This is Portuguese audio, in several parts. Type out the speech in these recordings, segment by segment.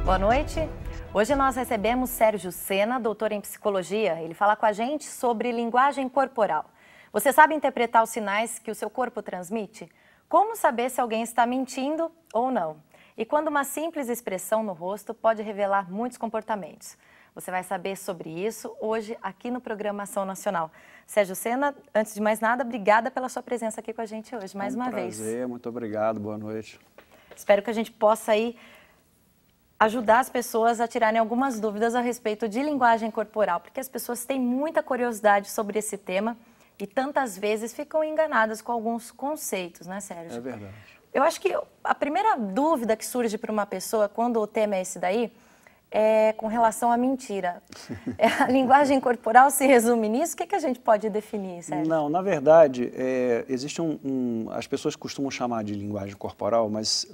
Boa noite. Hoje nós recebemos Sérgio Sena, doutor em psicologia. Ele fala com a gente sobre linguagem corporal. Você sabe interpretar os sinais que o seu corpo transmite? Como saber se alguém está mentindo ou não? E quando uma simples expressão no rosto pode revelar muitos comportamentos? Você vai saber sobre isso hoje aqui no programa Ação Nacional. Sérgio Sena, antes de mais nada, obrigada pela sua presença aqui com a gente hoje, mais uma vez. Prazer, muito obrigado, boa noite. Espero que a gente possa aí ajudar as pessoas a tirarem algumas dúvidas a respeito de linguagem corporal, porque as pessoas têm muita curiosidade sobre esse tema e tantas vezes ficam enganadas com alguns conceitos, né, Sérgio? É verdade. Eu acho que a primeira dúvida que surge para uma pessoa quando o tema é esse daí é com relação à mentira. A linguagem corporal se resume nisso? O que a gente pode definir, Sérgio? Não, na verdade, existe as pessoas costumam chamar de linguagem corporal, mas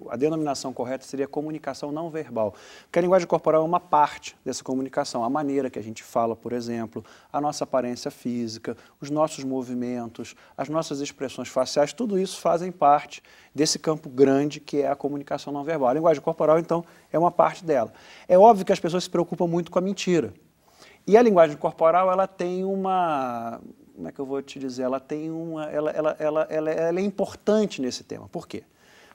a denominação correta seria comunicação não verbal. Porque a linguagem corporal é uma parte dessa comunicação, a maneira que a gente fala, por exemplo, a nossa aparência física, os nossos movimentos, as nossas expressões faciais, tudo isso fazem parte desse campo grande que é a comunicação não verbal. A linguagem corporal, então, é uma parte dela. É óbvio que as pessoas se preocupam muito com a mentira. E a linguagem corporal, ela tem uma... Como é que eu vou te dizer? Ela tem uma... Ela é importante nesse tema. Por quê?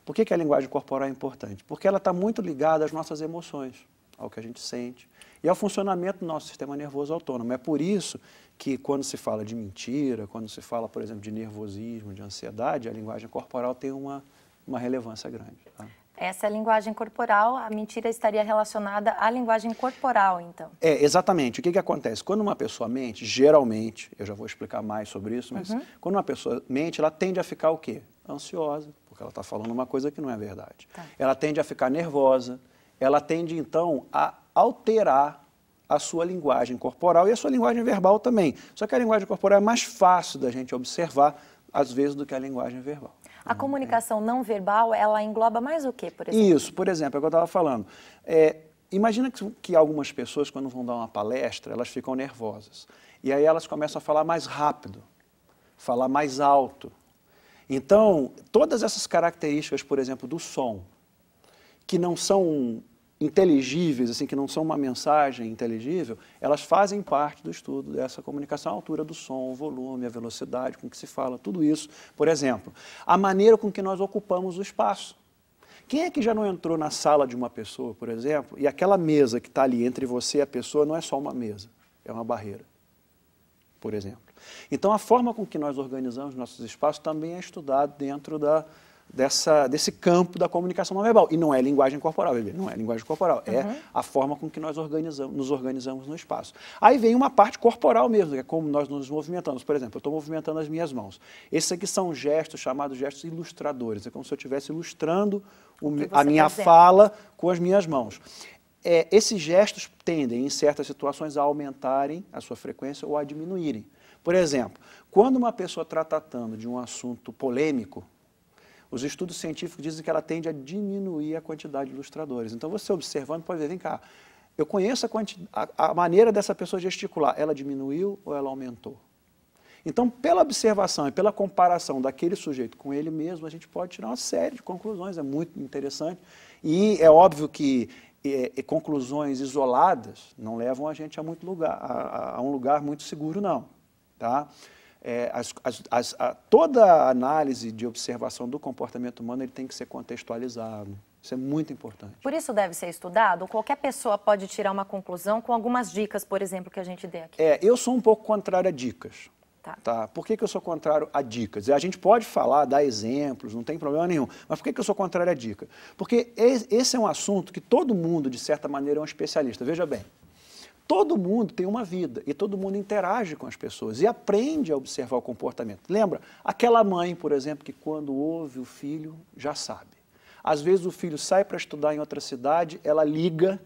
Por que a linguagem corporal é importante? Porque ela está muito ligada às nossas emoções, ao que a gente sente e ao funcionamento do nosso sistema nervoso autônomo. É por isso que quando se fala de mentira, quando se fala, por exemplo, de nervosismo, de ansiedade, a linguagem corporal tem uma relevância grande. Tá? Essa é a linguagem corporal, a mentira estaria relacionada à linguagem corporal, então. Exatamente. O que acontece? Quando uma pessoa mente, geralmente, eu já vou explicar mais sobre isso, mas quando uma pessoa mente, ela tende a ficar o quê? Ansiosa, porque ela está falando uma coisa que não é verdade. Tá. Ela tende a ficar nervosa, ela tende, então, a alterar a sua linguagem corporal e a sua linguagem verbal também. Só que a linguagem corporal é mais fácil da gente observar, às vezes, do que a linguagem verbal. A comunicação não verbal, ela engloba mais o quê, por exemplo? Isso, por exemplo, é o que eu estava falando. Imagina que algumas pessoas, quando vão dar uma palestra, elas ficam nervosas. E aí elas começam a falar mais rápido, falar mais alto. Então, todas essas características, por exemplo, do som, que não são inteligíveis, assim, que não são uma mensagem inteligível, elas fazem parte do estudo dessa comunicação, a altura do som, o volume, a velocidade com que se fala, tudo isso. Por exemplo, a maneira com que nós ocupamos o espaço. Quem é que já não entrou na sala de uma pessoa, por exemplo, e aquela mesa que está ali entre você e a pessoa não é só uma mesa, é uma barreira, por exemplo. Então, a forma com que nós organizamos nossos espaços também é estudado dentro desse campo da comunicação não verbal. E não é linguagem corporal, bebê, não é linguagem corporal, é a forma com que nós nos organizamos no espaço. Aí vem uma parte corporal mesmo, que é como nós nos movimentamos. Por exemplo, eu estou movimentando as minhas mãos. Esses aqui são gestos chamados gestos ilustradores, é como se eu estivesse ilustrando a minha fala com as minhas mãos. Esses gestos tendem, em certas situações, a aumentarem a sua frequência ou a diminuírem. Por exemplo, quando uma pessoa está tratando de um assunto polêmico, os estudos científicos dizem que ela tende a diminuir a quantidade de ilustradores. Então, você observando pode ver, vem cá, eu conheço a maneira dessa pessoa gesticular, ela diminuiu ou ela aumentou? Então, pela observação e pela comparação daquele sujeito com ele mesmo, a gente pode tirar uma série de conclusões, é muito interessante. E é óbvio que conclusões isoladas não levam a gente a um lugar muito seguro, não. Tá? Toda a análise de observação do comportamento humano ele tem que ser contextualizado. Isso é muito importante. Por isso deve ser estudado? Ou qualquer pessoa pode tirar uma conclusão com algumas dicas, por exemplo, que a gente dê aqui? Eu sou um pouco contrário a dicas. Tá? Por que eu sou contrário a dicas? A gente pode falar, dar exemplos, não tem problema nenhum. Mas por que eu sou contrário a dica? Porque esse é um assunto que todo mundo, de certa maneira, é um especialista. Veja bem. Todo mundo tem uma vida e todo mundo interage com as pessoas e aprende a observar o comportamento. Lembra? Aquela mãe, por exemplo, que quando ouve o filho, já sabe. Às vezes o filho sai para estudar em outra cidade, ela liga,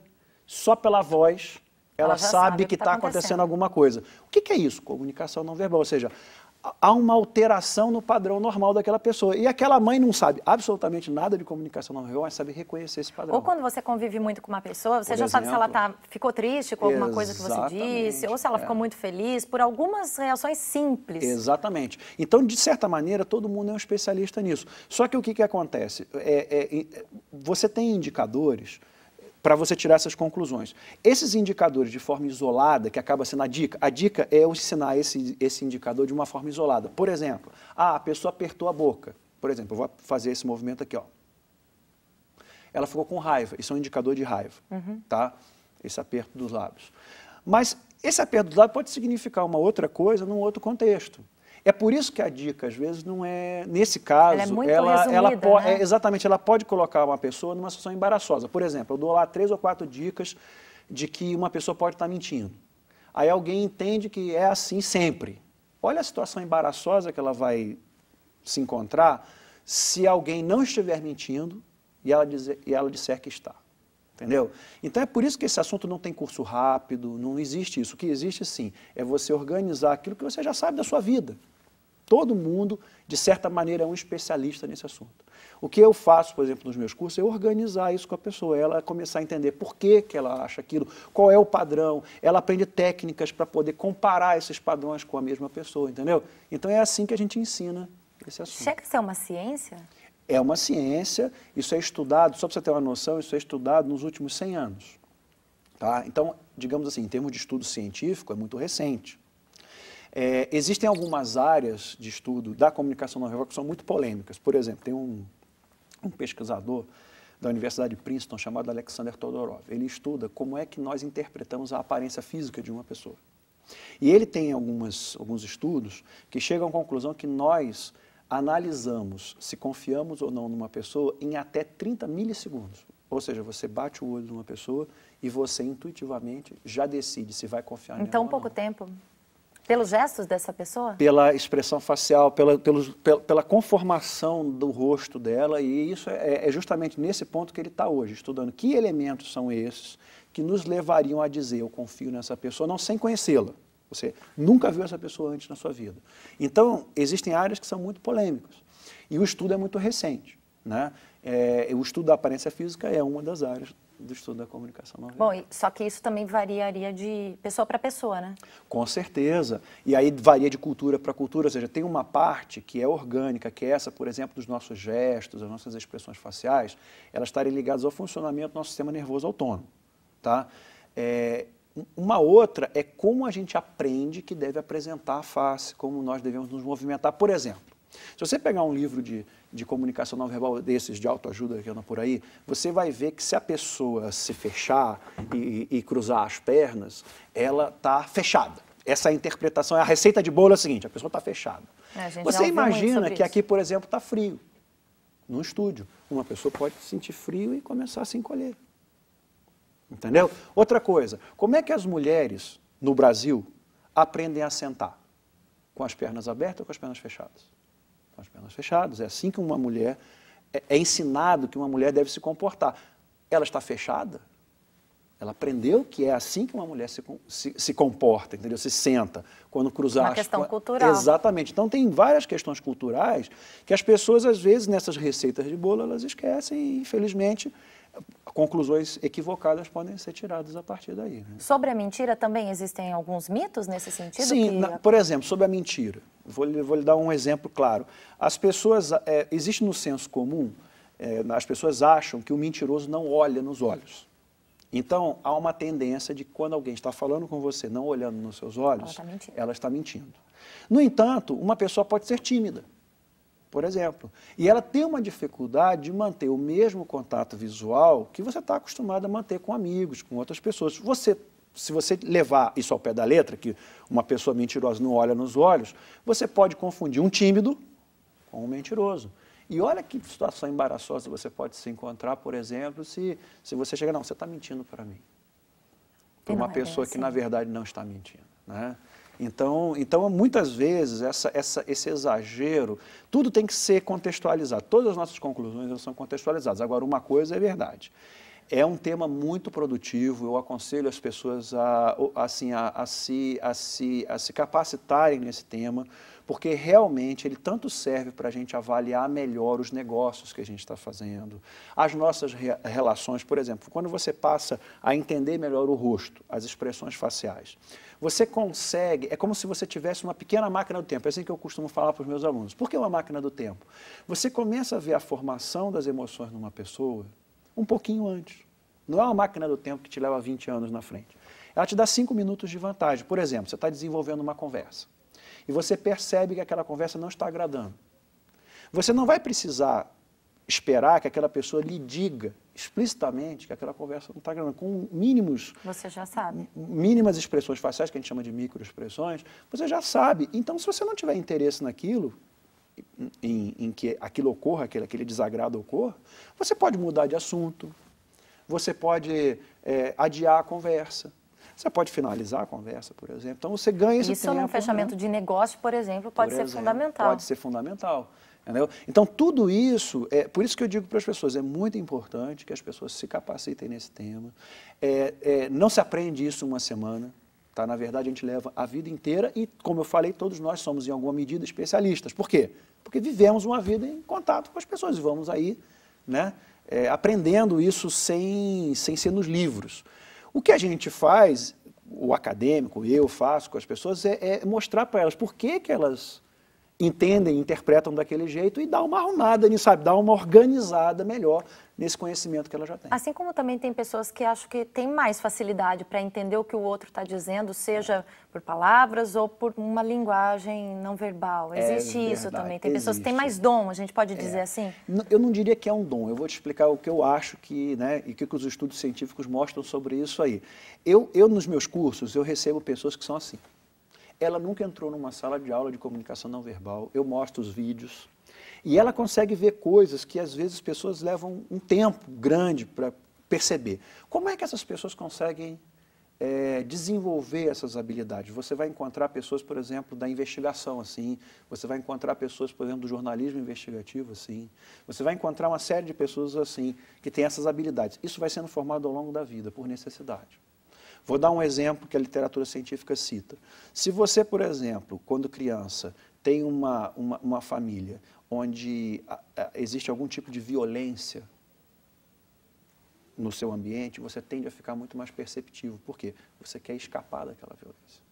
só pela voz, ela sabe que está acontecendo alguma coisa. O que é isso? Comunicação não verbal, ou seja, há uma alteração no padrão normal daquela pessoa. E aquela mãe não sabe absolutamente nada de comunicação não verbal, mas sabe reconhecer esse padrão. Ou quando você convive muito com uma pessoa, você já sabe se ela ficou triste com alguma coisa que você disse, ou se ela ficou muito feliz, por algumas reações simples. Exatamente. Então, de certa maneira, todo mundo é um especialista nisso. Só que o que acontece? Você tem indicadores para você tirar essas conclusões. Esses indicadores de forma isolada, que acaba sendo a dica é eu ensinar esse indicador de uma forma isolada. Por exemplo, a pessoa apertou a boca. Por exemplo, eu vou fazer esse movimento aqui, ó. Ela ficou com raiva, isso é um indicador de raiva, tá? Esse aperto dos lábios. Mas esse aperto dos lábios pode significar uma outra coisa num outro contexto. É por isso que a dica, às vezes, não é... Nesse caso, ela é muito resumida, né? Exatamente, ela pode colocar uma pessoa numa situação embaraçosa. Por exemplo, eu dou lá 3 ou 4 dicas de que uma pessoa pode estar mentindo. Aí alguém entende que é assim sempre. Olha a situação embaraçosa que ela vai se encontrar se alguém não estiver mentindo e ela disser que está. Entendeu? Então é por isso que esse assunto não tem curso rápido, não existe isso. O que existe, sim, é você organizar aquilo que você já sabe da sua vida. Todo mundo, de certa maneira, é um especialista nesse assunto. O que eu faço, por exemplo, nos meus cursos, é organizar isso com a pessoa, ela começar a entender por que ela acha aquilo, qual é o padrão, ela aprende técnicas para poder comparar esses padrões com a mesma pessoa, entendeu? Então é assim que a gente ensina esse assunto. Chega a ser uma ciência? É uma ciência, isso é estudado, só para você ter uma noção, isso é estudado nos últimos 100 anos. Tá? Então, digamos assim, em termos de estudo científico, é muito recente. Existem algumas áreas de estudo da comunicação não verbal que são muito polêmicas. Por exemplo, tem um pesquisador da Universidade de Princeton chamado Alexander Todorov. Ele estuda como é que nós interpretamos a aparência física de uma pessoa. E ele tem alguns estudos que chegam à conclusão que nós analisamos se confiamos ou não numa pessoa em até 30 milissegundos. Ou seja, você bate o olho numa pessoa e você intuitivamente já decide se vai confiar nela ou não. Então, pouco tempo. Pelos gestos dessa pessoa? Pela expressão facial, pela conformação do rosto dela, e isso é justamente nesse ponto que ele está hoje, estudando que elementos são esses que nos levariam a dizer eu confio nessa pessoa, não sem conhecê-la. Você nunca viu essa pessoa antes na sua vida. Então, existem áreas que são muito polêmicas. E o estudo é muito recente. Né? O estudo da aparência física é uma das áreas do estudo da comunicação não verbal. Bom, só que isso também variaria de pessoa para pessoa, né? Com certeza. E aí varia de cultura para cultura, ou seja, tem uma parte que é orgânica, que é essa, por exemplo, dos nossos gestos, das nossas expressões faciais, elas estarem ligadas ao funcionamento do nosso sistema nervoso autônomo. Tá? Uma outra é como a gente aprende que deve apresentar a face, como nós devemos nos movimentar. Por exemplo, se você pegar um livro de comunicação não verbal desses, de autoajuda que andam por aí, você vai ver que se a pessoa se fechar e cruzar as pernas, ela está fechada. Essa interpretação, a receita de bolo é a seguinte, a pessoa está fechada. Você imagina que aqui, por exemplo, está frio, no estúdio. Uma pessoa pode sentir frio e começar a se encolher. Entendeu? Outra coisa, como é que as mulheres no Brasil aprendem a sentar? Com as pernas abertas ou com as pernas fechadas? Com as pernas fechadas. É assim que uma mulher, é ensinado que uma mulher deve se comportar. Ela está fechada? Ela aprendeu que é assim que uma mulher se comporta, entendeu? Se senta, quando cruzar... Uma questão cultural. Exatamente. Então, tem várias questões culturais que as pessoas, às vezes, nessas receitas de bolo, elas esquecem e, infelizmente, conclusões equivocadas podem ser tiradas a partir daí. Né? Sobre a mentira também existem alguns mitos nesse sentido? Sim, por exemplo, sobre a mentira. Vou lhe dar um exemplo claro. As pessoas, existe no senso comum, as pessoas acham que o mentiroso não olha nos olhos. Então, há uma tendência de que quando alguém está falando com você, não olhando nos seus olhos, ela está mentindo. No entanto, uma pessoa pode ser tímida, por exemplo, e ela tem uma dificuldade de manter o mesmo contato visual que você está acostumado a manter com amigos, com outras pessoas. Se você levar isso ao pé da letra, que uma pessoa mentirosa não olha nos olhos, você pode confundir um tímido com um mentiroso. E olha que situação embaraçosa você pode se encontrar, por exemplo, se você chegar, não, você está mentindo para mim. Para uma pessoa que, na verdade, não está mentindo. Né? Então, muitas vezes, esse exagero, tudo tem que ser contextualizado. Todas as nossas conclusões elas são contextualizadas. Agora, uma coisa é verdade. É um tema muito produtivo, eu aconselho as pessoas a se capacitarem nesse tema, porque realmente ele tanto serve para a gente avaliar melhor os negócios que a gente está fazendo, as nossas relações, por exemplo, quando você passa a entender melhor o rosto, as expressões faciais, você consegue, é como se você tivesse uma pequena máquina do tempo, é assim que eu costumo falar para os meus alunos. Por que uma máquina do tempo? Você começa a ver a formação das emoções numa pessoa um pouquinho antes. Não é uma máquina do tempo que te leva 20 anos na frente. Ela te dá 5 minutos de vantagem. Por exemplo, você está desenvolvendo uma conversa e você percebe que aquela conversa não está agradando. Você não vai precisar esperar que aquela pessoa lhe diga explicitamente que aquela conversa não está agradando. Com você já sabe. Mínimas expressões faciais, que a gente chama de microexpressões, você já sabe. Então, se você não tiver interesse naquilo, em que aquilo ocorra, aquele desagrado ocorra, você pode mudar de assunto, você pode adiar a conversa, você pode finalizar a conversa, por exemplo. Então, você ganha esse tempo. Isso num fechamento de negócio, por exemplo, pode ser fundamental. Pode ser fundamental. Entendeu? Então, tudo isso, por isso que eu digo para as pessoas, é muito importante que as pessoas se capacitem nesse tema. Não se aprende isso uma semana. Tá? Na verdade, a gente leva a vida inteira e, como eu falei, todos nós somos, em alguma medida, especialistas. Por quê? Porque vivemos uma vida em contato com as pessoas e vamos aí, né, aprendendo isso sem ser nos livros. O que a gente faz, o acadêmico, eu faço com as pessoas, é mostrar para elas por que elas entendem, interpretam daquele jeito e dar uma arrumada nisso, sabe? Dar uma organizada melhor nesse conhecimento que ela já tem. Assim como também tem pessoas que acham que tem mais facilidade para entender o que o outro está dizendo, seja por palavras ou por uma linguagem não verbal. Existe isso também. Tem pessoas que têm mais dom, a gente pode dizer assim? Eu não diria que é um dom. Eu vou te explicar o que eu acho que, né, e o que os estudos científicos mostram sobre isso aí. Eu, nos meus cursos, eu recebo pessoas que são assim. Ela nunca entrou numa sala de aula de comunicação não verbal, eu mostro os vídeos, e ela consegue ver coisas que às vezes as pessoas levam um tempo grande para perceber. Como é que essas pessoas conseguem desenvolver essas habilidades? Você vai encontrar pessoas, por exemplo, da investigação, assim, você vai encontrar pessoas, por exemplo, do jornalismo investigativo, assim, você vai encontrar uma série de pessoas assim, que têm essas habilidades. Isso vai sendo formado ao longo da vida, por necessidade. Vou dar um exemplo que a literatura científica cita. Se você, por exemplo, quando criança, tem uma família onde existe algum tipo de violência no seu ambiente, você tende a ficar muito mais perceptivo. Por quê? Você quer escapar daquela violência.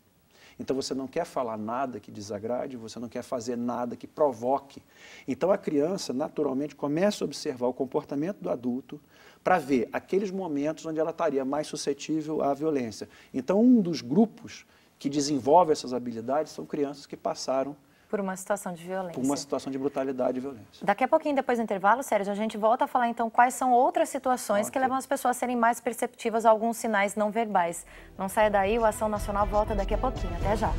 Então, você não quer falar nada que desagrade, você não quer fazer nada que provoque. Então, a criança, naturalmente, começa a observar o comportamento do adulto para ver aqueles momentos onde ela estaria mais suscetível à violência. Então, um dos grupos que desenvolve essas habilidades são crianças que passaram por uma situação de violência. Por uma situação de brutalidade e violência. Daqui a pouquinho, depois do intervalo, Sérgio, a gente volta a falar, então, quais são outras situações que levam as pessoas a serem mais perceptivas a alguns sinais não verbais. Não saia daí, o Ação Nacional volta daqui a pouquinho. Até já.